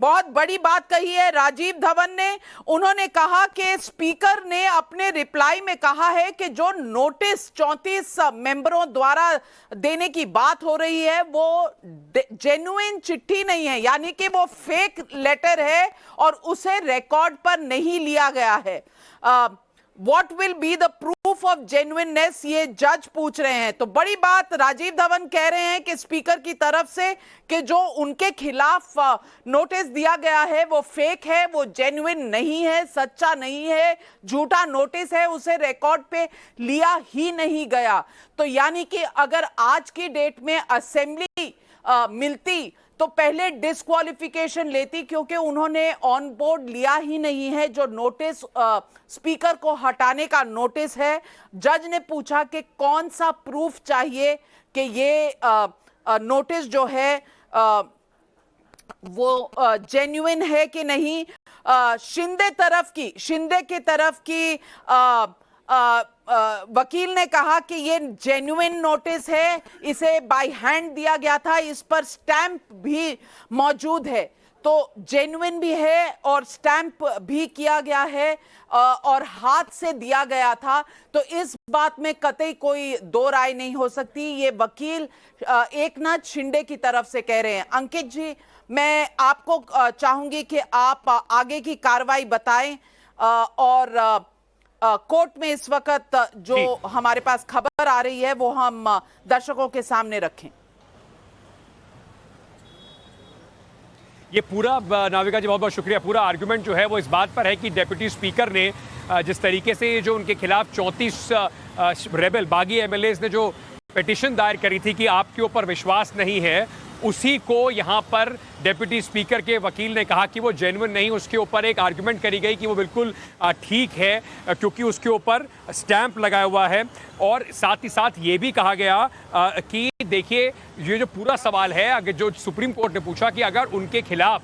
बहुत बड़ी बात कही है राजीव धवन ने। उन्होंने कहा कि स्पीकर ने अपने रिप्लाई में कहा है कि जो नोटिस 34 मेंबरों द्वारा देने की बात हो रही है वो जेन्युइन चिट्ठी नहीं है, यानी कि वो फेक लेटर है और उसे रिकॉर्ड पर नहीं लिया गया है। What will be the proof of genuineness, ये जज पूछ रहे हैं। तो बड़ी बात राजीव धवन कह रहे हैं कि स्पीकर की तरफ से कि जो उनके खिलाफ नोटिस दिया गया है वो फेक है, वो जेन्युइन नहीं है, सच्चा नहीं है, झूठा नोटिस है, उसे रिकॉर्ड पे लिया ही नहीं गया। तो यानी कि अगर आज की डेट में असेंबली मिलती तो पहले डिस्क्वालिफिकेशन लेती, क्योंकि उन्होंने ऑन बोर्ड लिया ही नहीं है जो नोटिस स्पीकर को हटाने का नोटिस है। जज ने पूछा कि कौन सा प्रूफ चाहिए कि ये नोटिस जो है वो जेन्युइन है कि नहीं। शिंदे की तरफ की वकील ने कहा कि ये जेन्युइन नोटिस है, इसे बाय हैंड दिया गया था, इस पर स्टैंप भी मौजूद है। तो जेन्युइन भी है और स्टैंप भी किया गया है और हाथ से दिया गया था। तो इस बात में कतई कोई दो राय नहीं हो सकती। ये वकील एकनाथ शिंदे की तरफ से कह रहे हैं। अंकित जी, मैं आपको चाहूंगी कि आप आगे की कार्रवाई बताएं और कोर्ट में इस वक्त जो हमारे पास खबर आ रही है वो हम दर्शकों के सामने रखें। ये पूरा, नाविका जी बहुत बहुत शुक्रिया, पूरा आर्गुमेंट जो है वो इस बात पर है कि डेप्यूटी स्पीकर ने जिस तरीके से जो उनके खिलाफ 34 रेबल बागी एमएलएज ने जो पिटीशन दायर करी थी कि आपके ऊपर विश्वास नहीं है, उसी को यहाँ पर डेप्यूटी स्पीकर के वकील ने कहा कि वो जेन्युइन नहीं। उसके ऊपर एक आर्गुमेंट करी गई कि वो बिल्कुल ठीक है क्योंकि उसके ऊपर स्टैंप लगा हुआ है। और साथ ही साथ ये भी कहा गया कि देखिए, ये जो पूरा सवाल है अगर जो सुप्रीम कोर्ट ने पूछा कि अगर उनके खिलाफ,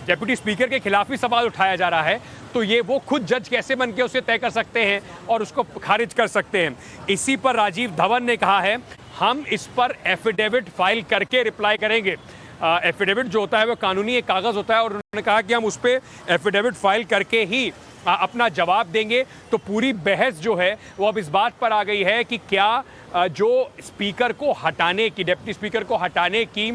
डेप्यूटी स्पीकर के खिलाफ ही सवाल उठाया जा रहा है तो ये वो खुद जज कैसे बन के उसे तय कर सकते हैं और उसको खारिज कर सकते हैं। इसी पर राजीव धवन ने कहा है हम इस पर एफिडेविट फाइल करके रिप्लाई करेंगे। एफिडेविट जो होता है वो कानूनी एक कागज़ होता है और उन्होंने कहा कि हम उस पर एफिडेविट फाइल करके ही अपना जवाब देंगे। तो पूरी बहस जो है वो अब इस बात पर आ गई है कि क्या जो स्पीकर को हटाने की, डेप्यूटी स्पीकर को हटाने की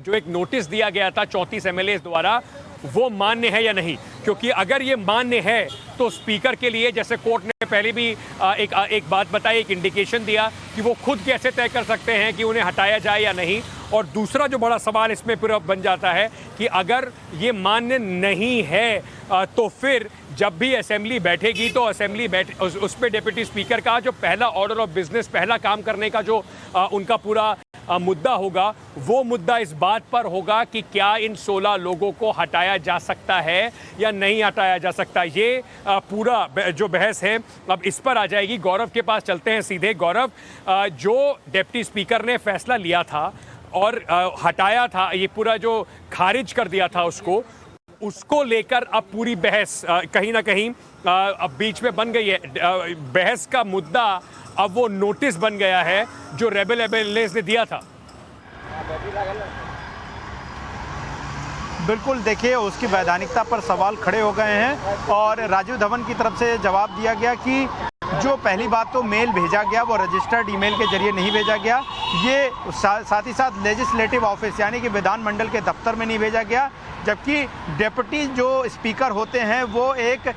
जो एक नोटिस दिया गया था 34 एमएलए द्वारा, वो मान्य है या नहीं। क्योंकि अगर ये मान्य है तो स्पीकर के लिए, जैसे कोर्ट ने पहले भी एक बात बताई, एक इंडिकेशन दिया कि वो खुद कैसे तय कर सकते हैं कि उन्हें हटाया जाए या नहीं। और दूसरा जो बड़ा सवाल इसमें पूरा बन जाता है कि अगर ये मान्य नहीं है तो फिर जब भी असेंबली बैठेगी तो असेंबली उस पर डेप्यूटी स्पीकर का जो पहला ऑर्डर ऑफ बिजनेस, पहला काम करने का जो उनका पूरा मुद्दा होगा, वो मुद्दा इस बात पर होगा कि क्या इन 16 लोगों को हटाया जा सकता है या नहीं हटाया जा सकता। ये पूरा जो बहस है अब इस पर आ जाएगी। गौरव के पास चलते हैं सीधे। गौरव, जो डेप्टी स्पीकर ने फैसला लिया था और हटाया था, ये पूरा जो खारिज कर दिया था उसको लेकर अब पूरी बहस कहीं ना कहीं अब बीच में बन गई है। बहस का मुद्दा अब वो नोटिस बन गया है जो रेबल एमएलएज ने दिया था। बिल्कुल, देखिए उसकी वैधानिकता पर सवाल खड़े हो गए हैं और राजीव धवन की तरफ से जवाब दिया गया कि जो पहली बात तो मेल भेजा गया वो रजिस्टर्ड ईमेल के जरिए नहीं भेजा गया, ये साथ ही साथ लेजिस्लेटिव ऑफिस यानी कि विधानमंडल के दफ्तर में नहीं भेजा गया, जबकि डेप्यूटी जो स्पीकर होते हैं वो एक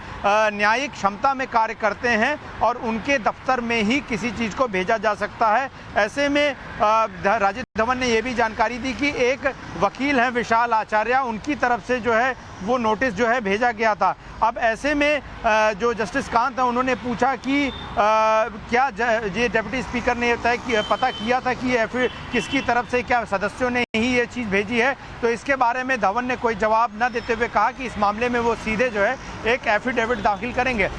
न्यायिक क्षमता में कार्य करते हैं और उनके दफ्तर में ही किसी चीज़ को भेजा जा सकता है। ऐसे में राजीव धवन ने यह भी जानकारी दी कि एक वकील हैं विशाल आचार्य, उनकी तरफ से जो है वो नोटिस जो है भेजा गया था। अब ऐसे में जो जस्टिस कांत हैं उन्होंने पूछा कि क्या ये डेप्यूटी स्पीकर ने पता किया था कि ये किसकी तरफ से, क्या सदस्यों ने ही ये चीज़ भेजी है। तो इसके बारे में धवन ने कोई जवाब न देते हुए कहा कि इस मामले में वो सीधे जो है एक एफिडेविट दाखिल करेंगे।